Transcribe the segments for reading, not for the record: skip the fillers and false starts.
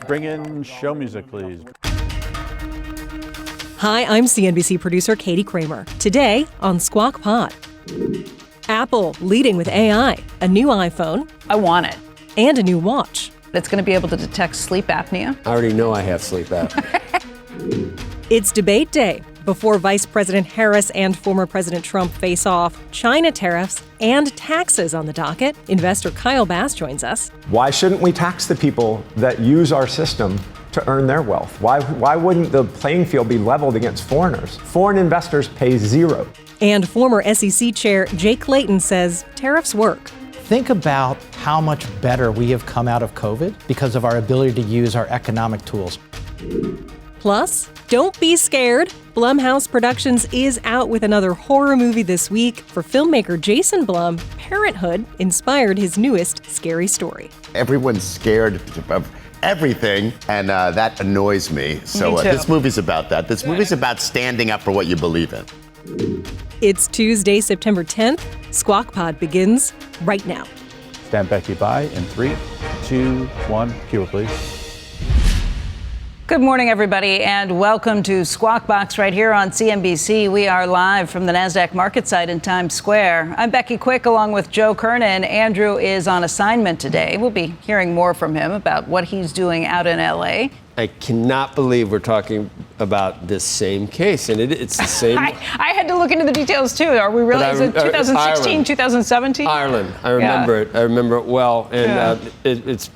Bring in show music, please. Hi, I'm CNBC producer Katie Kramer. Today on Squawk Pod. Apple leading with AI, a new iPhone. I want it. And a new watch. It's going to be able to detect sleep apnea. I already know I have sleep apnea. It's debate day. Before Vice President Harris and former President Trump face off, China tariffs and taxes on the docket. Investor Kyle Bass joins us. Why shouldn't we tax the people that use our system to earn their wealth? Why wouldn't the playing field be leveled against foreigners? Foreign investors pay zero. And former SEC Chair Jay Clayton says tariffs work. Think about how much better we have come out of COVID because of our ability to use our economic tools. Plus, don't be scared. Blumhouse Productions is out with another horror movie this week. For filmmaker Jason Blum, Parenthood inspired his newest scary story. Everyone's scared of everything, and that annoys me. So this movie's about that. This movie's about standing up for what you believe in. It's Tuesday, September 10th. Squawk Pod begins right now. Stand Becky by in 3, 2, 1. Cue it, please. Good morning, everybody, and welcome to Squawk Box right here on CNBC. We are live from the NASDAQ market site in Times Square. I'm Becky Quick along with Joe Kernan. Andrew is on assignment today. We'll be hearing more from him about what he's doing out in L.A. I cannot believe we're talking about this same case, and it's the same. I had to look into the details, too. Are we really? Is it 2016, Ireland. 2017? Ireland. I remember it. I remember it well, and it's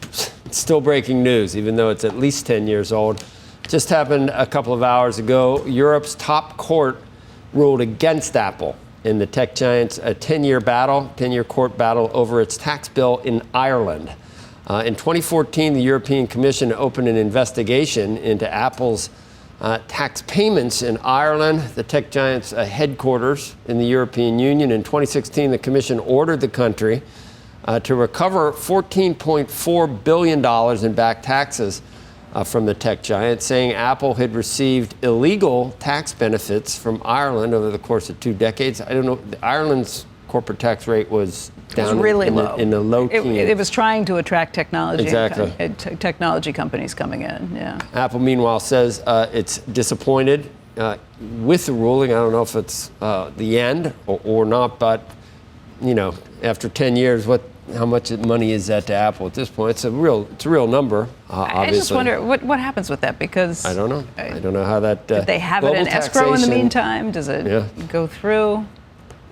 still breaking news, even though it's at least 10 years old. Just happened a couple of hours ago. Europe's top court ruled against Apple in the tech giant's 10-year court battle over its tax bill in Ireland. In 2014, the European Commission opened an investigation into Apple's tax payments in Ireland, the tech giant's headquarters in the European Union. In 2016, the Commission ordered the country to recover $14.4 billion in back taxes from the tech giant, saying Apple had received illegal tax benefits from Ireland over the course of 2 decades. I don't know, Ireland's corporate tax rate was down really in low. In the low teens. It was trying to attract technology. Exactly. Technology companies coming in, yeah. Apple, meanwhile, says it's disappointed with the ruling. I don't know if it's the end or not, but, you know, after 10 years, how much money is that to Apple at this point? It's a real number, obviously. I just wonder what happens with that, because I don't know. I don't know how that. Did they have it in escrow in the meantime? Does it go through?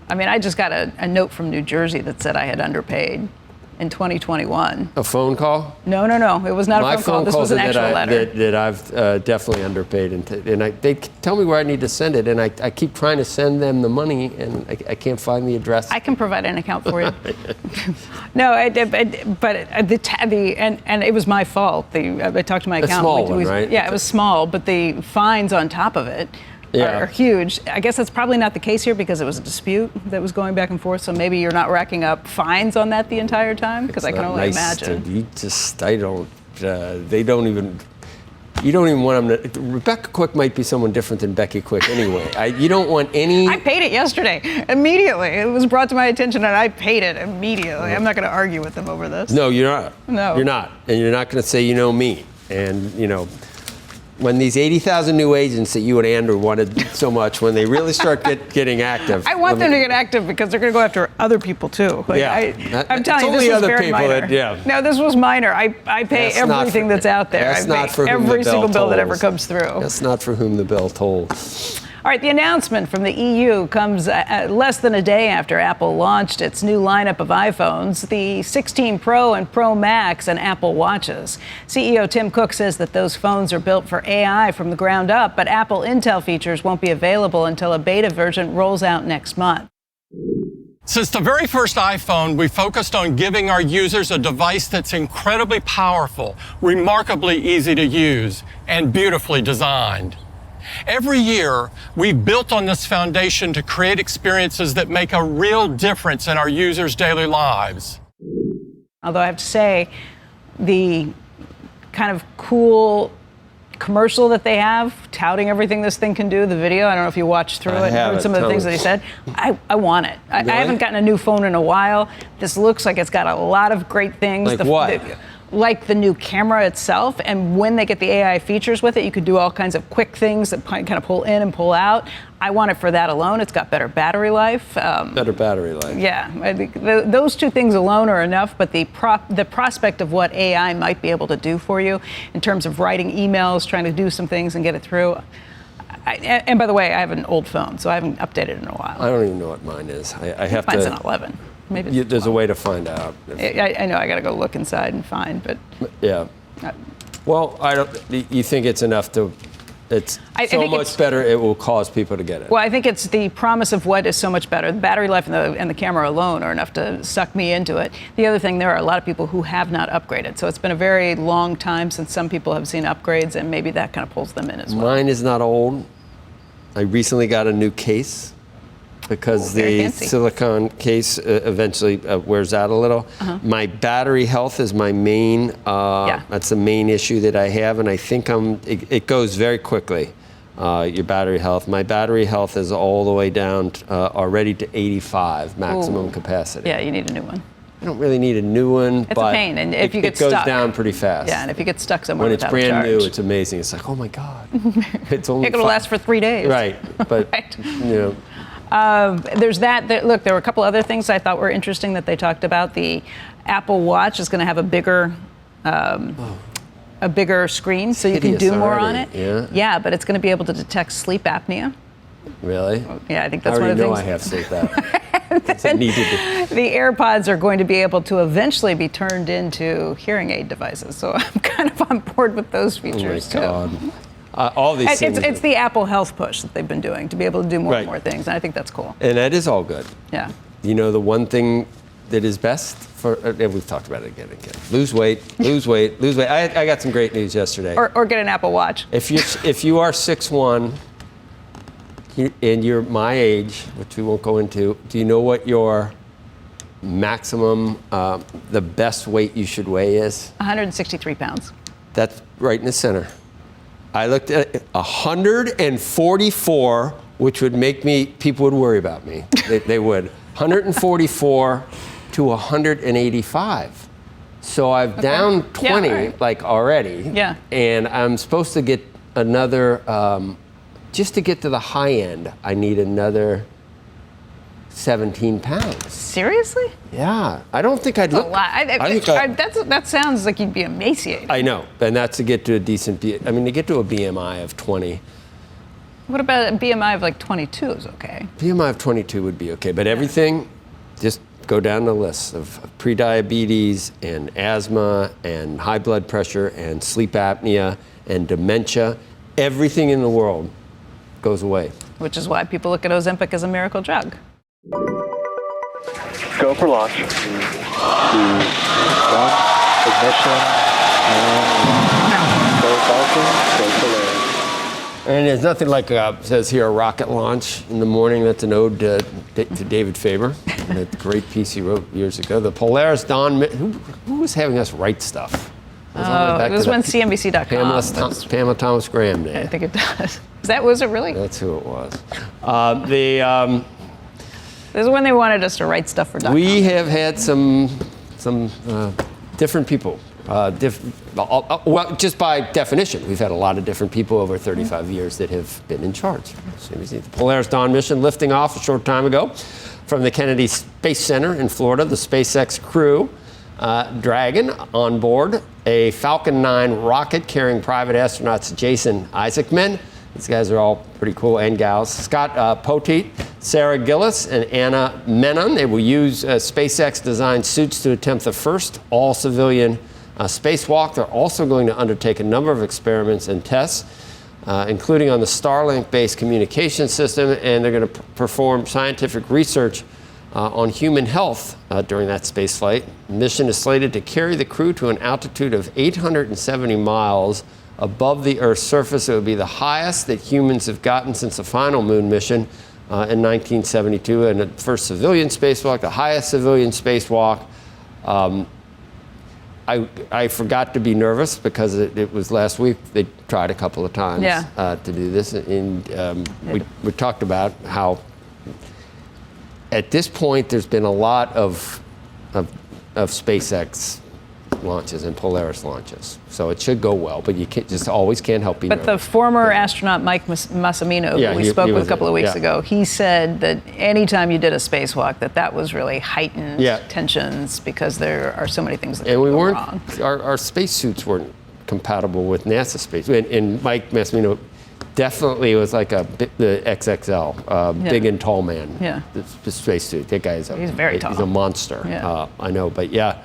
I mean, I just got a note from New Jersey that said I had underpaid in 2021. A phone call? No. It was not a phone call. This was an actual letter. That I've definitely underpaid. And they tell me where I need to send it. And I keep trying to send them the money, and I can't find the address. I can provide an account for you. No, and it was my fault. I talked to my accountant. A small one, right? Yeah, it was small, but the fines on top of it are huge. I guess that's probably not the case here because it was a dispute that was going back and forth. So maybe you're not racking up fines on that the entire time, because I can only imagine. You don't even want them to. Rebecca Quick might be someone different than Becky Quick anyway. You don't want any. I paid it yesterday, immediately. It was brought to my attention and I paid it immediately. I'm not going to argue with them over this. No, you're not. No. You're not. And you're not going to say, you know me. And, you know, when these 80,000 new agents that you and Andrew wanted so much, when they really start getting active. I want them to get active because they're going to go after other people too. Like, I'm telling you, this was very minor. No, this was minor. I pay everything that's out there. I pay every single bill that ever comes through. That's not for whom the bell tolls. All right, the announcement from the EU comes less than a day after Apple launched its new lineup of iPhones, the 16 Pro and Pro Max, and Apple Watches. CEO Tim Cook says that those phones are built for AI from the ground up, but Apple Intel features won't be available until a beta version rolls out next month. Since the very first iPhone, we focused on giving our users a device that's incredibly powerful, remarkably easy to use, and beautifully designed. Every year, we've built on this foundation to create experiences that make a real difference in our users' daily lives. Although I have to say, the kind of cool commercial that they have, touting everything this thing can do, the video, I don't know if you watched through it and heard some of the things that he said. I want it. Really? I haven't gotten a new phone in a while. This looks like it's got a lot of great things. Like what? like the new camera itself, and when they get the AI features with it, you could do all kinds of quick things that kind of pull in and pull out. I want it for that alone. It's got better battery life. Better battery life. Yeah, I think those two things alone are enough, but the prospect of what AI might be able to do for you in terms of writing emails, trying to do some things and get it through. And by the way, I have an old phone, so I haven't updated in a while. I don't even know what mine is. I have Mine's to. an 11. Maybe it's There's a 12. way to find out. I know. I got to go look inside and find, but Yeah. Well, I don't. You think it's enough to? It's I so think much it's- better. It will cause people to get it. well, I think it's the promise of what is so much better. The battery life and the camera alone are enough to suck me into it. The other thing, there are a lot of people who have not upgraded, so it's been a very long time since some people have seen upgrades, and maybe that kind of pulls them in as well. Mine is not old. I recently got a new case because very the fancy. silicone case eventually wears out a little. My battery health is my main. Yeah. That's the main issue that I have, and I think it goes very quickly. Your battery health. My battery health is all the way down already to 85 maximum Ooh. capacity. Yeah, you need a new one. I don't really need a new one, It's but a pain, and if you get it goes stuck. down pretty fast. Yeah, and if you get stuck somewhere when it's without brand a charge, new, it's amazing. It's like, oh my God, it's only. it could last for 3 days. Right, but Right. you know. There's that. Look, there were a couple other things I thought were interesting that they talked about. The Apple Watch is going to have a bigger screen, so you can hideous do more on already, it. yeah. But it's going to be able to detect sleep apnea. Really? Yeah, I think I that's one already of the know things. I have sleep apnea. It's a needed. The AirPods are going to be able to eventually be turned into hearing aid devices, so I'm kind of on board with those Oh my features too. God. All these things. It's the Apple Health push that they've been doing to be able to do more and Right. more things, and I think that's cool. And that is all good. Yeah. You know, the one thing that is best for, and we've talked about it again and again. Lose weight, lose weight, lose weight. I got some great news yesterday. Or get an Apple Watch. If you are 6'1", and you're my age, which we won't go into, do you know what your maximum, the best weight you should weigh is? 163 pounds. That's right in the center. I looked at 144, which would make people would worry about me. They would. 144 to 185. So I've down 20 Yeah, right. like already. Yeah. And I'm supposed to get another, just to get to the high end, I need another 17 pounds. Seriously? Yeah. I don't think I'd A look. lot. That sounds like you'd be emaciated. I know, and that's to get to a decent, to get to a BMI of 20. What about a BMI of like 22 is okay? BMI of 22 would be okay, but everything, just go down the list of prediabetes and asthma and high blood pressure and sleep apnea and dementia, everything in the world goes away. Which is why people look at Ozempic as a miracle drug. Go for launch. 2, 1, ignition, and go Falcon, go Polaris. And there's nothing like, says here, a rocket launch in the morning. That's an ode to David Faber, that great piece he wrote years ago. The Polaris Dawn, who was having us write stuff? It was when CNBC.com. Pamela Thomas Graham did. I think it does. Was it really? That's who it was. This is when they wanted us to write stuff for .com. We have had some different people. Well, just by definition, we've had a lot of different people over 35 years that have been in charge. The Polaris Dawn mission lifting off a short time ago from the Kennedy Space Center in Florida. The SpaceX crew Dragon on board a Falcon 9 rocket carrying private astronauts Jason Isaacman. These guys are all pretty cool, and gals. Scott Poteet, Sarah Gillis, and Anna Menon. They will use SpaceX-designed suits to attempt the first all-civilian spacewalk. They're also going to undertake a number of experiments and tests, including on the Starlink-based communication system, and they're going to perform scientific research on human health during that space flight. The mission is slated to carry the crew to an altitude of 870 miles above the Earth's surface. It would be the highest that humans have gotten since the final moon mission in 1972, and the first civilian spacewalk, the highest civilian spacewalk. I forgot to be nervous because it was last week. They tried a couple of times to do this, and we talked about how at this point there's been a lot of SpaceX Trump launches and Polaris launches. So it should go well, but you always can't help being But the former astronaut Mike Massimino, who we spoke with a couple of weeks ago, he said that anytime you did a spacewalk, that was really heightened tensions because there are so many things that could go wrong. Our spacesuits weren't compatible with NASA space. And Mike Massimino definitely was like the XXL, big and tall man. Yeah. The spacesuit. That guy he's very tall. He's a monster. Yeah. I know, but yeah,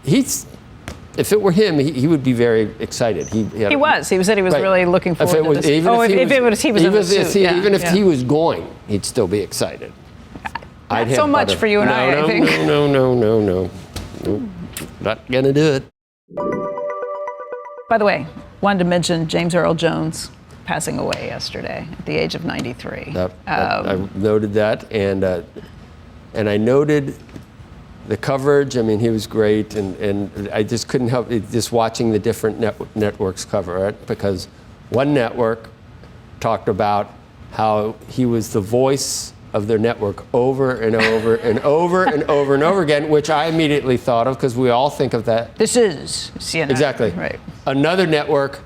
if it were him, he would be very excited. He said he was really looking forward to this. Even if he was going, he'd still be excited. Not so much for you and I think. No. Not gonna do it. By the way, wanted to mention James Earl Jones passing away yesterday at the age of 93. I noted that, and I noted the coverage. I mean, he was great, and I just couldn't help just watching the different networks cover it, because one network talked about how he was the voice of their network over and over and over and over and over again, which I immediately thought of because we all think of that. This is CNN. Exactly. Right. Another network,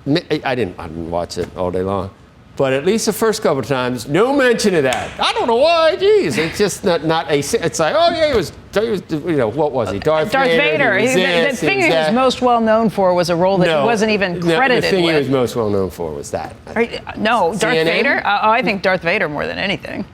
I didn't watch it all day long, but at least the first couple of times, no mention of that. I don't know why. Geez, it's just not a. It's like, oh yeah, he was what was he? Darth Vader. The thing he was most well known for was a role that he wasn't even credited with. The thing he was most well known for was that. Darth Vader. I think Darth Vader more than anything.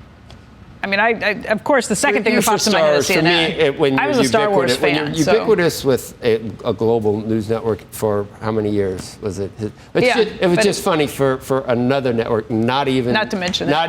I mean, of course, the second thing that pops in my head is CNN. I was a Star Wars fan. When you're ubiquitous with a global news network for how many years was it? It was just funny for another network, not to mention. By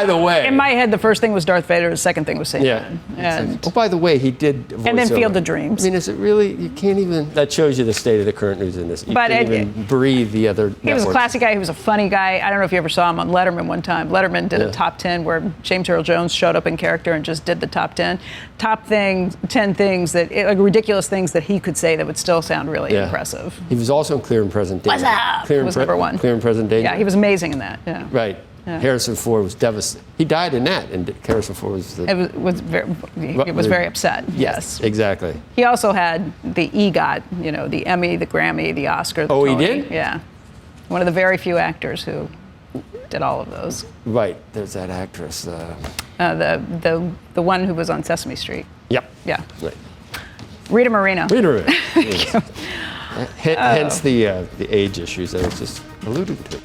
the way. In my head, the first thing was Darth Vader, the second thing was CNN. Yeah. By the way, he did voice and then Field of Dreams. I mean, is it really, you can't even, that shows you the state of the current news industry. You can't even breathe the other networks. He was a classy guy. He was a funny guy. I don't know if you ever saw him on Letterman one time. Letterman did a top 10 where James Earl Jones showed up in character and just did the top 10 things that, ridiculous things that he could say that would still sound really impressive. He was also in Clear and Present Danger. What's up? Was number one. Clear and Present Danger. Yeah, he was amazing in that. Yeah. Right. Yeah. Harrison Ford was devastated. He died in that, and Harrison Ford was very upset. Yes, exactly. He also had the EGOT, the Emmy, the Grammy, the Oscar. The Tony. He did? Yeah, one of the very few actors who did all of those. Right. There's that actress. The one who was on Sesame Street. Yep. Yeah. Right. Rita Moreno. Hence the age issues I was just alluding to.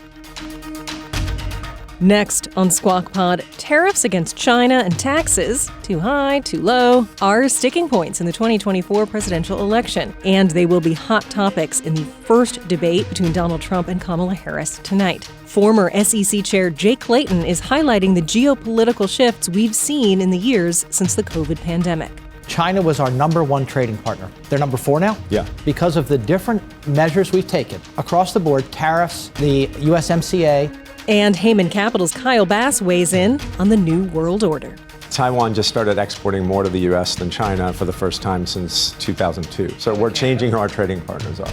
Next on Squawk Pod, tariffs against China and taxes, too high, too low, are sticking points in the 2024 presidential election. And they will be hot topics in the first debate between Donald Trump and Kamala Harris tonight. Former SEC Chair Jay Clayton is highlighting the geopolitical shifts we've seen in the years since the COVID pandemic. China was our number one trading partner. They're number 4 now? Yeah. Because of the different measures we've taken across the board, tariffs, the USMCA. And Hayman Capital's Kyle Bass weighs in on the New World Order. Taiwan just started exporting more to the U.S. than China for the first time since 2002. So we're changing who our trading partners are.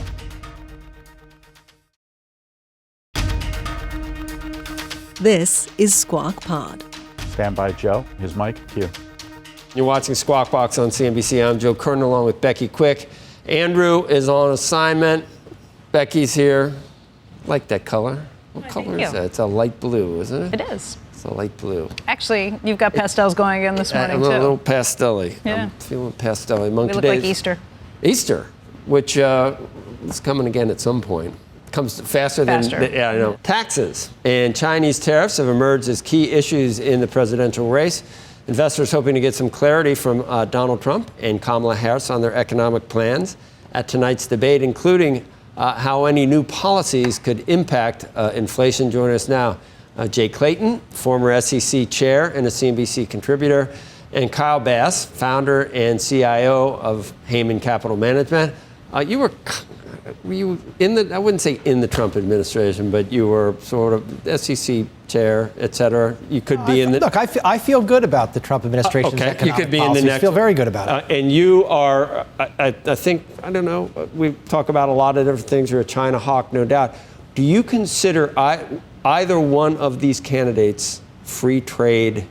This is Squawk Pod. Stand by, Joe. His mic, cue. You're watching Squawk Box on CNBC. I'm Joe Kernan along with Becky Quick. Andrew is on assignment. Becky's here. I like that color. What color is that? It's a light blue, isn't it? It is. It's a light blue. Actually, you've got pastels going again this morning, a little pastel-y. Yeah. I'm feeling pastel-y. Among we look today's like Easter. Easter, which is coming again at some point. Comes faster than, I know. Taxes and Chinese tariffs have emerged as key issues in the presidential race. Investors hoping to get some clarity from Donald Trump and Kamala Harris on their economic plans at tonight's debate, including how any new policies could impact inflation. Joining us now, Jay Clayton, former SEC chair and a CNBC contributor, and Kyle Bass, founder and CIO of Hayman Capital Management. Were you in the, I wouldn't say in the Trump administration, but you were sort of SEC chair, et cetera. You could be in the... Look, I feel good about the Trump administration's economic you could be policies. In the next... feel very good about it. And you are, I think, I don't know, we talk about a lot of different things. You're a China hawk, no doubt. Do you consider either one of these candidates free trade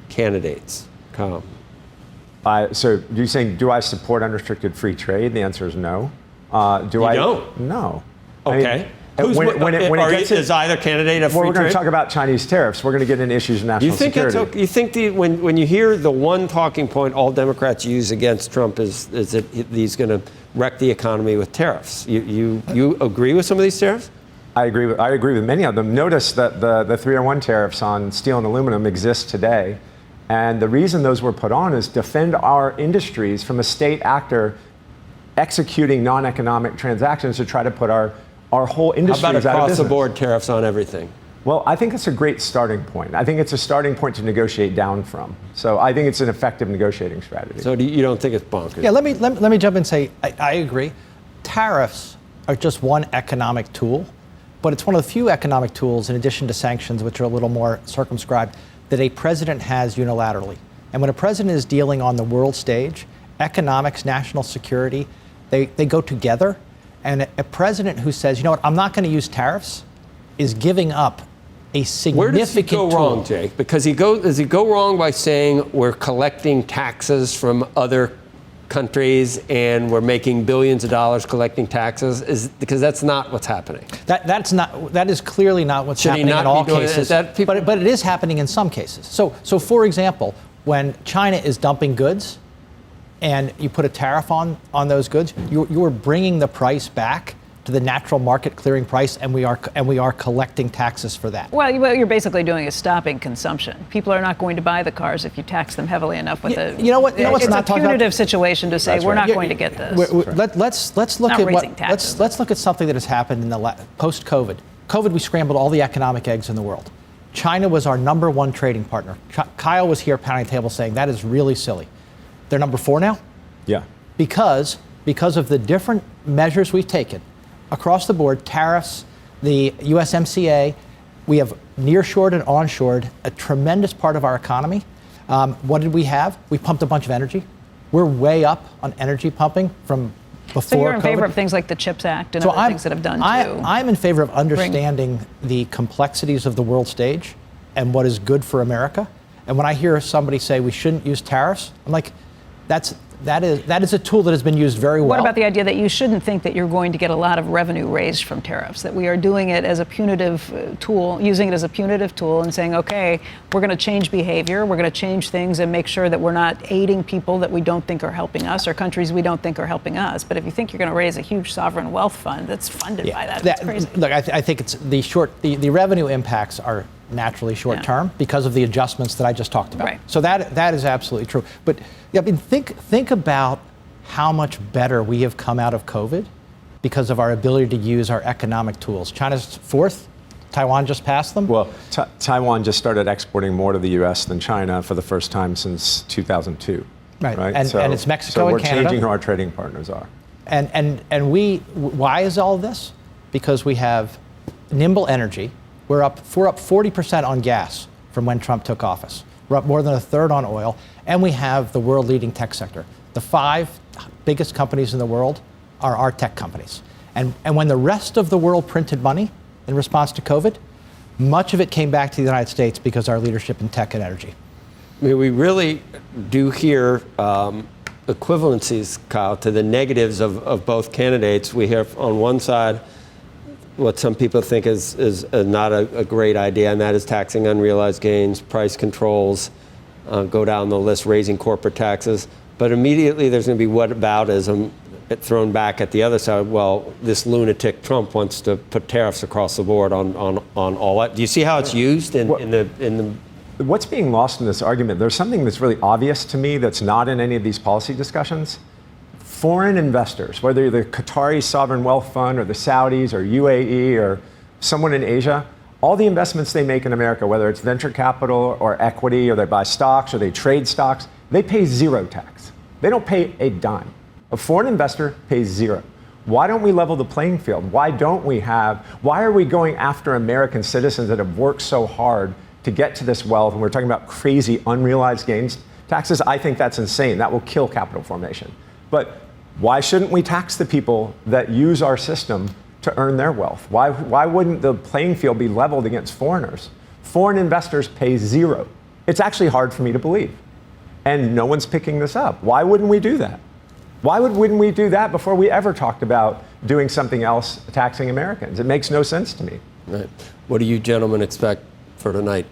candidates? Kyle? So you're saying, do I support unrestricted free trade? The answer is no. Do I? Don't? No. Okay. I mean, is either candidate a free we're going trade? to talk about Chinese tariffs. We're going to get into issues of national security. You think when you hear the one talking point all Democrats use against Trump is that he's going to wreck the economy with tariffs? You agree with some of these tariffs? I agree with many of them. Notice that the 301 tariffs on steel and aluminum exist today. And the reason those were put on is defend our industries from a state actor executing non-economic transactions to try to put our whole industries out of business. How about across-the-board tariffs on everything? Well, I think it's a great starting point. I think it's a starting point to negotiate down from. So I think it's an effective negotiating strategy. So you don't think it's bonkers? Yeah, let me jump in and say I agree. Tariffs are just one economic tool, but it's one of the few economic tools, in addition to sanctions, which are a little more circumscribed, that a president has unilaterally. And when a president is dealing on the world stage, economics, national security, they go together. And a president who says, you know what, I'm not going to use tariffs, is giving up a significant Where does he go tool. wrong, Jake? Because does he go wrong by saying we're collecting taxes from other countries and we're making billions of dollars collecting taxes? Because that's not what's happening. That is clearly not what's Should he happening not in all be doing it? cases. Is that people- But it is happening in some cases. So for example, when China is dumping goods, and you put a tariff on those goods, you are bringing the price back to the natural market clearing price, and we are collecting taxes for that. Well, what you're basically doing is stopping consumption. People are not going to buy the cars if you tax them heavily enough with it. You know what? It's not a talking about punitive situation to say That's we're right. not going to get this. Let's look Not at raising taxes. let's look at something that has happened in the post-COVID. COVID, we scrambled all the economic eggs in the world. China was our number one trading partner. Kyle was here pounding the table saying that is really silly. They're number 4 now. Yeah. Because of the different measures we've taken across the board, tariffs, the USMCA, we have nearshored and onshored a tremendous part of our economy. What did we have? We pumped a bunch of energy. We're way up on energy pumping from before So you're in COVID. favor of things like the CHIPS Act and other things that have done I'm in favor of understanding the complexities of the world stage and what is good for America. And when I hear somebody say we shouldn't use tariffs, I'm like, that is a tool that has been used very well. What about the idea that you shouldn't think that you're going to get a lot of revenue raised from tariffs, that we are doing it as a punitive tool, using it as a punitive tool and saying, okay, we're going to change behavior, we're going to change things and make sure that we're not aiding people that we don't think are helping us or countries we don't think are helping us. But if you think you're going to raise a huge sovereign wealth fund that's funded by that's crazy. Look, I think it's the revenue impacts are naturally short term because of the adjustments that I just talked about. Right. So that is absolutely true. But I mean, think about how much better we have come out of COVID because of our ability to use our economic tools. China's 4th. Taiwan just passed them. Well, Taiwan just started exporting more to the U.S. than China for the first time since 2002. Right. And it's Mexico and Canada. So we're changing who our trading partners are. And why is all this? Because we have nimble energy. We're up 40% on gas from when Trump took office. We're up more than a third on oil, and we have the world-leading tech sector. The 5 biggest companies in the world are our tech companies. And when the rest of the world printed money in response to COVID, much of it came back to the United States because of our leadership in tech and energy. I mean, we really do hear equivalencies, Kyle, to the negatives of both candidates. We have on one side what some people think is not a great idea, and that is taxing unrealized gains, price controls, go down the list, raising corporate taxes. But immediately there's going to be whataboutism thrown back at the other side. Well, this lunatic Trump wants to put tariffs across the board on all that. Do you see how it's used in the What's being lost in this argument? There's something that's really obvious to me that's not in any of these policy discussions. Foreign investors, whether you're the Qatari Sovereign Wealth Fund or the Saudis or UAE or someone in Asia, all the investments they make in America, whether it's venture capital or equity or they buy stocks or they trade stocks, they pay 0 tax. They don't pay a dime. A foreign investor pays 0. Why don't we level the playing field? Why are we going after American citizens that have worked so hard to get to this wealth? And we're talking about crazy unrealized gains taxes. I think that's insane. That will kill capital formation. But why shouldn't we tax the people that use our system to earn their wealth? Why wouldn't the playing field be leveled against foreigners? Foreign investors pay 0. It's actually hard for me to believe. And no one's picking this up. Why wouldn't we do that? Why wouldn't we do that before we ever talked about doing something else taxing Americans? It makes no sense to me. Right. What do you gentlemen expect for tonight,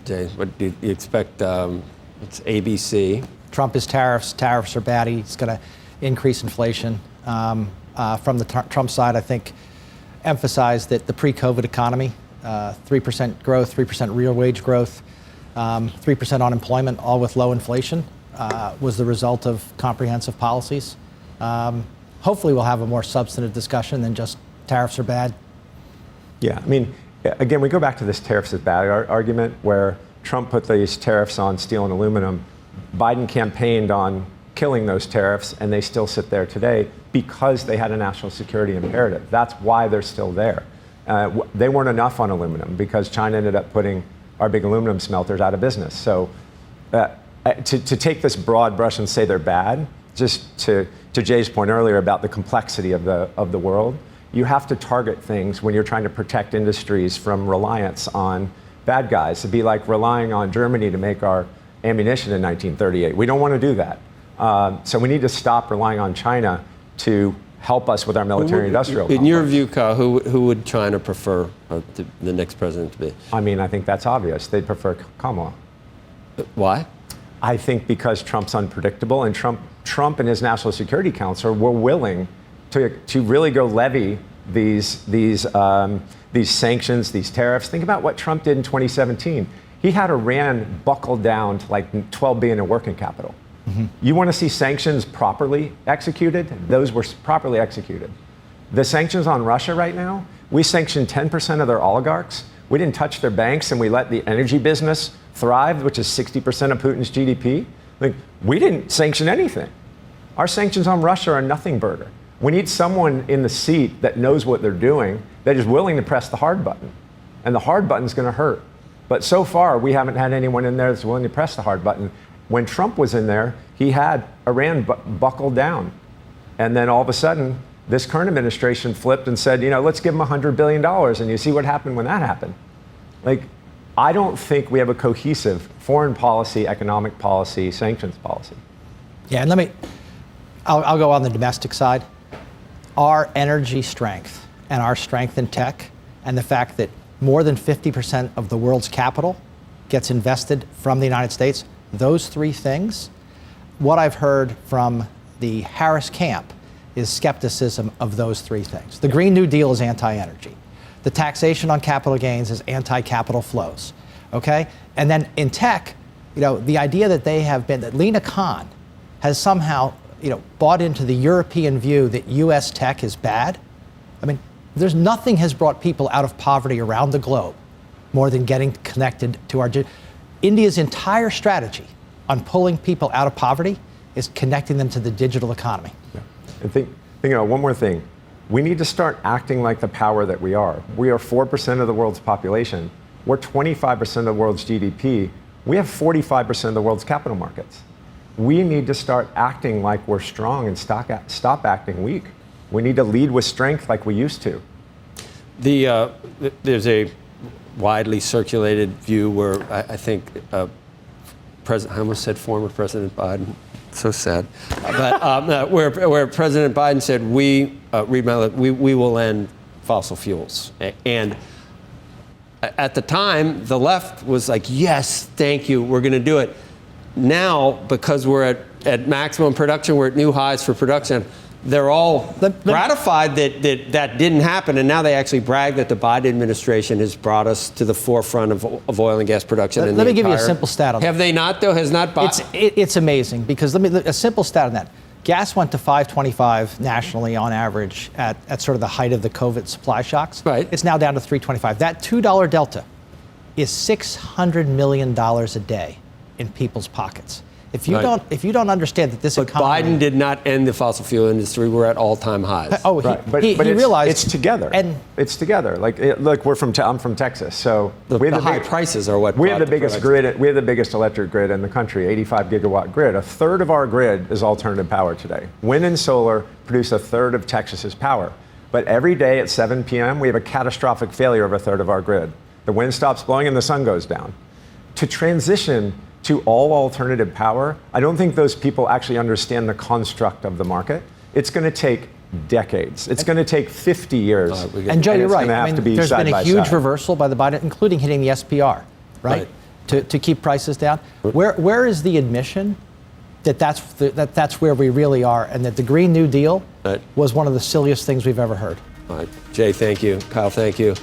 Jay? What do you expect? It's ABC. Trump is tariffs. Tariffs are bad. He's going to increase inflation. From the Trump side, I think, emphasize that the pre-COVID economy, 3% growth, 3% real wage growth, 3% unemployment, all with low inflation, was the result of comprehensive policies. Hopefully we'll have a more substantive discussion than just tariffs are bad. Yeah, I mean, again, we go back to this tariffs is bad argument where Trump put these tariffs on steel and aluminum. Biden campaigned on killing those tariffs, and they still sit there today because they had a national security imperative. That's why they're still there. They weren't enough on aluminum because China ended up putting our big aluminum smelters out of business. So to take this broad brush and say they're bad, just to Jay's point earlier about the complexity of the world, you have to target things when you're trying to protect industries from reliance on bad guys. It'd be like relying on Germany to make our ammunition in 1938. We don't want to do that. So we need to stop relying on China to help us with our military-industrial complex. In your view, Kyle, who would China prefer the next president to be? I mean, I think that's obvious. They'd prefer Kamala. Why? I think because Trump's unpredictable, and Trump and his National Security Council were willing to really go levy these sanctions, these tariffs. Think about what Trump did in 2017. He had Iran buckled down to like $12 billion in working capital. Mm-hmm. You want to see sanctions properly executed? Those were properly executed. The sanctions on Russia right now, we sanctioned 10% of their oligarchs. We didn't touch their banks, and we let the energy business thrive, which is 60% of Putin's GDP. Like, we didn't sanction anything. Our sanctions on Russia are a nothing burger. We need someone in the seat that knows what they're doing, that is willing to press the hard button. And the hard button's going to hurt. But so far, we haven't had anyone in there that's willing to press the hard button. When Trump was in there, he had Iran buckled down. And then all of a sudden, this current administration flipped and said, let's give them $100 billion. And you see what happened when that happened. Like, I don't think we have a cohesive foreign policy, economic policy, sanctions policy. Yeah, and I'll go on the domestic side. Our energy strength and our strength in tech and the fact that more than 50% of the world's capital gets invested from the United States, those three things, what I've heard from the Harris camp is skepticism of those three things. The Green New Deal is anti-energy. The taxation on capital gains is anti-capital flows, okay? And then in tech, the idea that Lena Khan has somehow, bought into the European view that U.S. tech is bad. I mean, nothing has brought people out of poverty around the globe more than getting connected to India's entire strategy on pulling people out of poverty is connecting them to the digital economy. Yeah. And think one more thing. We need to start acting like the power that we are. We are 4% of the world's population. We're 25% of the world's GDP. We have 45% of the world's capital markets. We need to start acting like we're strong and stop acting weak. We need to lead with strength like we used to. There's a widely circulated view where I think I almost said former President Biden. So sad. But where President Biden said, we will end fossil fuels. And at the time, the left was like, yes, thank you, we're going to do it. Now, because we're at maximum production, we're at new highs for production, they're all gratified that didn't happen, and now they actually brag that the Biden administration has brought us to the forefront of oil and gas production. Let me give you a simple stat on that. Have they not, though? Has not Biden? It's amazing, because a simple stat on that. Gas went to $5.25 nationally on average at sort of the height of the COVID supply shocks. Right. It's now down to $3.25. That $2 delta is $600 million a day in people's pockets. If you don't understand that this economy... Biden did not end the fossil fuel industry. We're at all-time highs. Oh, right. But he realized it's together. And it's together. Like, look, I'm from Texas, so the high prices are what we have the biggest grid. We have the biggest electric grid in the country, 85 gigawatt grid. A third of our grid is alternative power today. Wind and solar produce a third of Texas's power, but every day at 7 p.m. we have a catastrophic failure of a third of our grid. The wind stops blowing and the sun goes down. To transition to all alternative power, I don't think those people actually understand the construct of the market. It's going to take decades. It's going to take 50 years. And Joe, you're right. I mean, there's been a huge reversal by the Biden, including hitting the SPR, right? To keep prices down. Where is the admission that that's where we really are, and that the Green New Deal was one of the silliest things we've ever heard? All right. Jay, thank you. Kyle, thank you.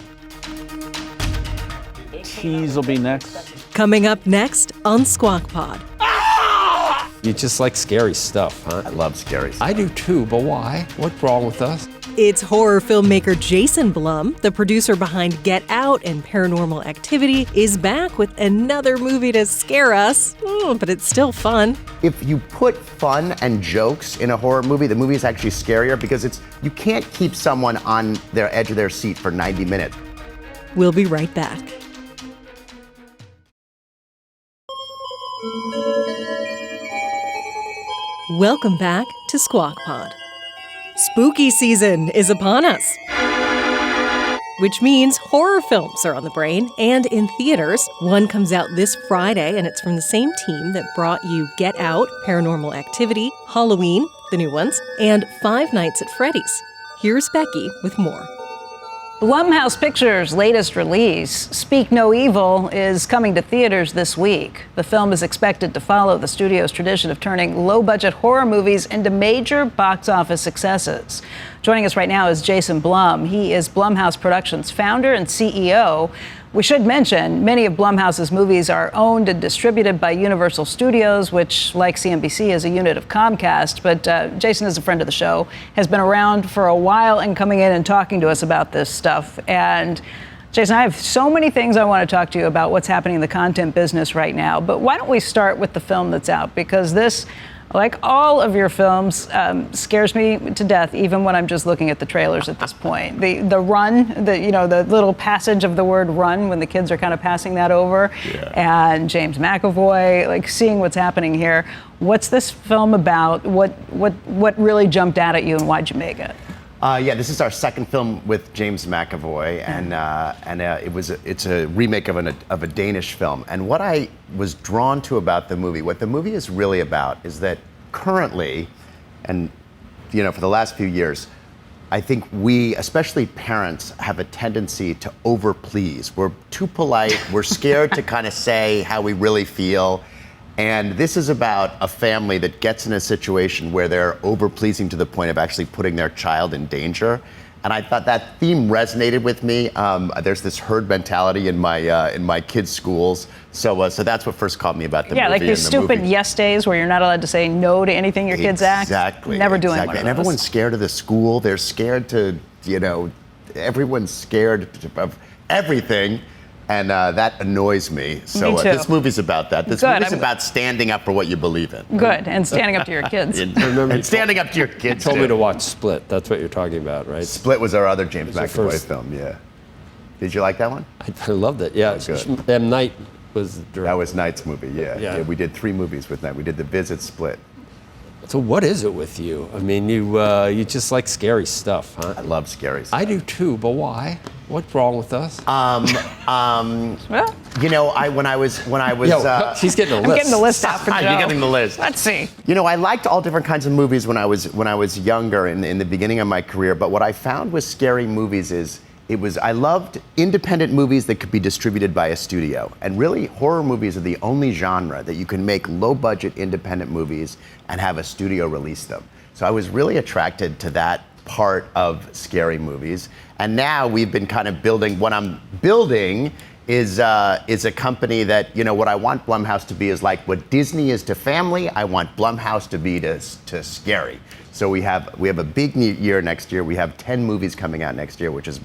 Tease will be next. Coming up next on Squawk Pod. You just like scary stuff, huh? I love scary stuff. I do too, but why? What's wrong with us? It's horror filmmaker Jason Blum, the producer behind Get Out and Paranormal Activity, is back with another movie to scare us, but it's still fun. If you put fun and jokes in a horror movie, the movie is actually scarier because you can't keep someone on their edge of their seat for 90 minutes. We'll be right back. Welcome back to Squawk Pod. Spooky season is upon us, which means horror films are on the brain and in theaters. One comes out this Friday, and it's from the same team that brought you Get Out, Paranormal Activity, Halloween, the new ones, and Five Nights at Freddy's. Here's Becky with more. Blumhouse Pictures' latest release, Speak No Evil, is coming to theaters this week. The film is expected to follow the studio's tradition of turning low-budget horror movies into major box office successes. Joining us right now is Jason Blum. He is Blumhouse Productions' founder and CEO. We should mention, many of Blumhouse's movies are owned and distributed by Universal Studios, which, like CNBC, is a unit of Comcast. But Jason is a friend of the show, has been around for a while and coming in and talking to us about this stuff. And Jason, I have so many things I want to talk to you about what's happening in the content business right now. But why don't we start with the film that's out? Because this, like all of your films, scares me to death, even when I'm just looking at the trailers at this point. The run, the little passage of the word run when the kids are kind of passing that over, and James McAvoy, like seeing what's happening here. What's this film about? What really jumped out at you, and why'd you make it? This is our second film with James McAvoy, and it's a remake of a Danish film. And what I was drawn to about the movie, what the movie is really about, is that currently, and for the last few years, I think we, especially parents, have a tendency to overplease. We're too polite. We're scared to kind of say how we really feel. And this is about a family that gets in a situation where they're over-pleasing to the point of actually putting their child in danger. And I thought that theme resonated with me. There's this herd mentality in my kids' schools. So that's what first caught me about the movie. Yeah, like these stupid yes days where you're not allowed to say no to anything your kids ask. Exactly. Never doing one of And those. everyone's scared of the school. They're scared to, everyone's scared of everything. And that annoys me. So Me too. This movie's about that. This Good. movie's about standing up for what you believe in. Good, and standing up to your kids. And standing up to your kids. Told too. me to watch Split. That's what you're talking about, right? Split was our other James your McAvoy first- film. Yeah. Did you like that one? I loved it. Yeah. good. M. Night was the director. That was Knight's movie. Yeah. We did 3 movies with Knight. We did The Visit, Split. So what is it with you? I mean, you just like scary stuff, huh? I love scary stuff. I do too, but why? What's wrong with us? Well, When I was. She's getting a list. I'm getting the list out for Joe. You're getting the list. Let's see. I liked all different kinds of movies when I was younger in the beginning of my career. But what I found with scary movies is I loved independent movies that could be distributed by a studio. And really, horror movies are the only genre that you can make low-budget independent movies and have a studio release them. So I was really attracted to that part of scary movies. And now we've been kind of building. What I'm building is a company that, what I want Blumhouse to be is like what Disney is to family. I want Blumhouse to be to scary. So we have a big year next year. We have 10 movies coming out next year, which is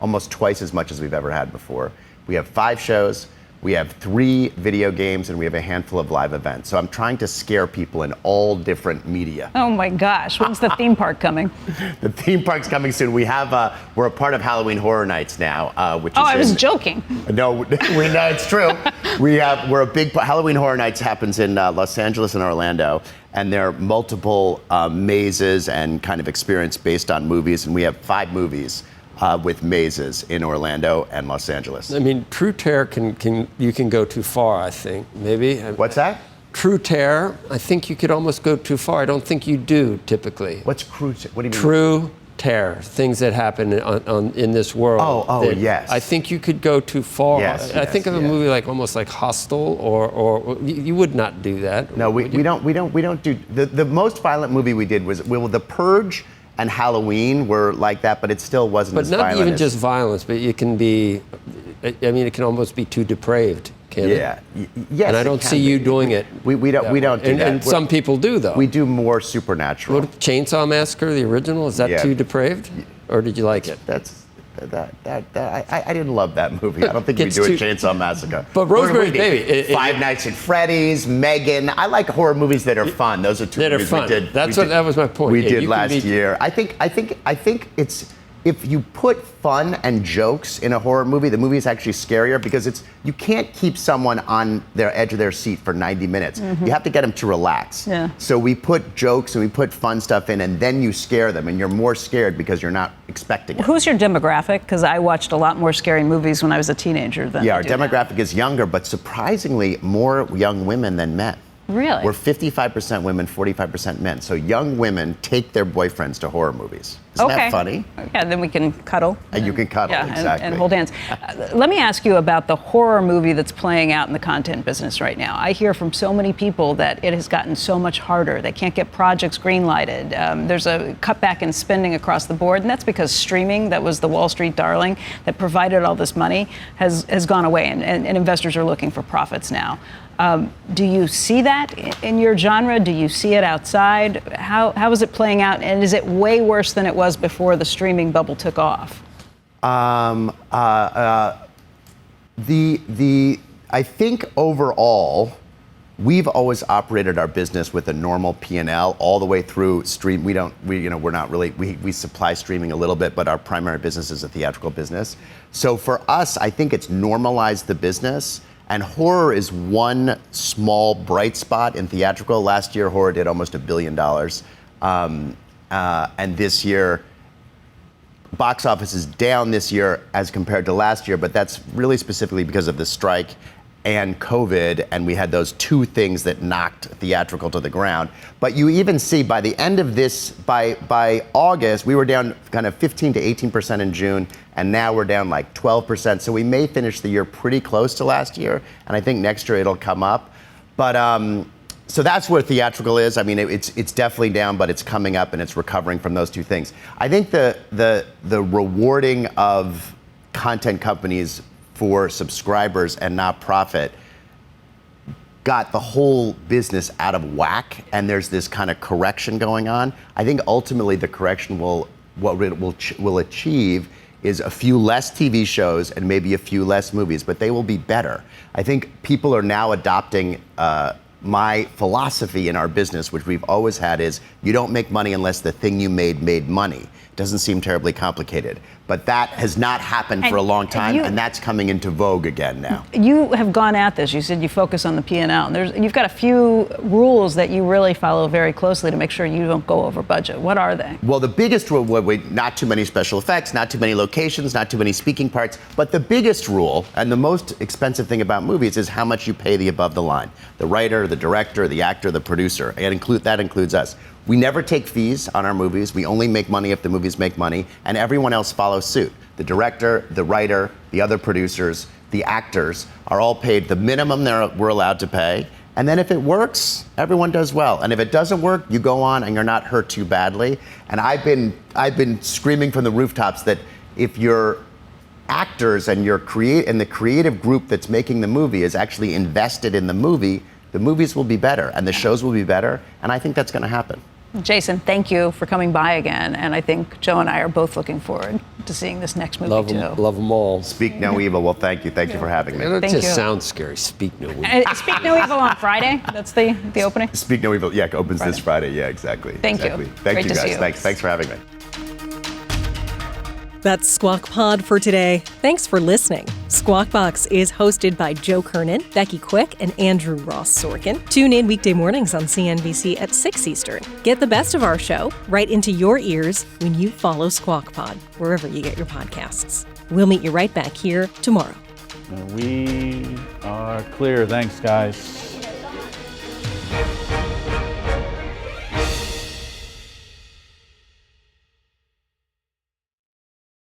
almost twice as much as we've ever had before. We have 5 shows. We have 3 video games, and we have a handful of live events. So I'm trying to scare people in all different media. Oh my gosh, when's the theme park coming? The theme park's coming soon. We're a part of Halloween Horror Nights now, which is. I was joking. No, we know it's true. We're a big Halloween Horror Nights happens in Los Angeles and Orlando, and there are multiple mazes and kind of experience based on movies, and we have 5 movies. with mazes in Orlando and Los Angeles. I mean, true terror you can go too far, I think, maybe. What's that? True terror, I think you could almost go too far. I don't think you do, typically. What's true? What do you mean? True terror, things that happen in this world. Yes. I think you could go too far. Yes, I think of a movie like almost like Hostel, or you would not do that. No, we don't do. The most violent movie we did was The Purge and Halloween were like that, but it still wasn't as violent. But not even just violence, but it can be. I mean, it can almost be too depraved. Yeah. Yes. And I don't see you doing it. We don't do that. And some people do, though. We do more supernatural. Chainsaw Massacre, the original, is that too depraved, or did you like it? I didn't love that movie. I don't think we do a Chainsaw Massacre. But Rosemary's Baby. Five Nights at Freddy's, Megan. I like horror movies that are fun. Those are two movies we did. That was my point. We did last year. I think it's. If you put fun and jokes in a horror movie, the movie is actually scarier because you can't keep someone on their edge of their seat for 90 minutes. Mm-hmm. You have to get them to relax. Yeah. So we put jokes and we put fun stuff in, and then you scare them, and you're more scared because you're not expecting it. Who's your demographic? Because I watched a lot more scary movies when I was a teenager than our demographic is younger, but surprisingly more young women than men. Really? We're 55% women, 45% men. So young women take their boyfriends to horror movies. Isn't that funny? Yeah, then we can cuddle. And you can cuddle, exactly. And hold hands. Let me ask you about the horror movie that's playing out in the content business right now. I hear from so many people that it has gotten so much harder. They can't get projects greenlighted. There's a cutback in spending across the board, and that's because streaming, that was the Wall Street darling that provided all this money, has gone away, and investors are looking for profits now. Do you see that in your genre? Do you see it outside? How is it playing out? And is it way worse than it was before the streaming bubble took off? I think overall, we've always operated our business with a normal P&L all the way through stream. We supply streaming a little bit, but our primary business is a theatrical business. So for us, I think it's normalized the business. And horror is one small bright spot in theatrical. Last year, horror did almost $1 billion. And this year, box office is down this year as compared to last year, but that's really specifically because of the strike and COVID, and we had those two things that knocked theatrical to the ground. But you even see by the end of this, by August, we were down kind of 15 to 18% in June, and now we're down like 12%. So we may finish the year pretty close to last year, and I think next year it'll come up. But so that's where theatrical is. I mean, it's definitely down, but it's coming up and it's recovering from those two things. I think the rewarding of content companies for subscribers and not profit got the whole business out of whack, and there's this kind of correction going on. I think ultimately the correction will achieve is a few less TV shows and maybe a few less movies, but they will be better. I think people are now adopting my philosophy in our business, which we've always had, is you don't make money unless the thing you made money. Doesn't seem terribly complicated, but that has not happened for a long time, and that's coming into vogue again now. You have gone at this. You said you focus on the P&L. And you've got a few rules that you really follow very closely to make sure you don't go over budget. What are they? Well, the biggest rule, not too many special effects, not too many locations, not too many speaking parts, but the biggest rule and the most expensive thing about movies is how much you pay the above the line. The writer, the director, the actor, the producer, and that includes us. We never take fees on our movies. We only make money if the movies make money, and everyone else follows suit. The director, the writer, the other producers, the actors are all paid the minimum we're allowed to pay. And then if it works, everyone does well. And if it doesn't work, you go on and you're not hurt too badly. And I've been screaming from the rooftops that if your actors and the creative group that's making the movie is actually invested in the movies will be better and the shows will be better. And I think that's going to happen. Jason, thank you for coming by again. And I think Joe and I are both looking forward to seeing this next movie, Love them all. Speak no evil. Well, thank you. Thank you for having me. It just sounds scary. Speak no evil. Speak no evil on Friday. That's the opening. Speak no evil. Yeah, it opens this Friday. Yeah, exactly. Thank you. Thank you, guys. Thanks for having me. That's Squawk Pod for today. Thanks for listening. Squawk Box is hosted by Joe Kernan, Becky Quick, and Andrew Ross Sorkin. Tune in weekday mornings on CNBC at 6 Eastern. Get the best of our show right into your ears when you follow Squawk Pod, wherever you get your podcasts. We'll meet you right back here tomorrow. We are clear. Thanks, guys.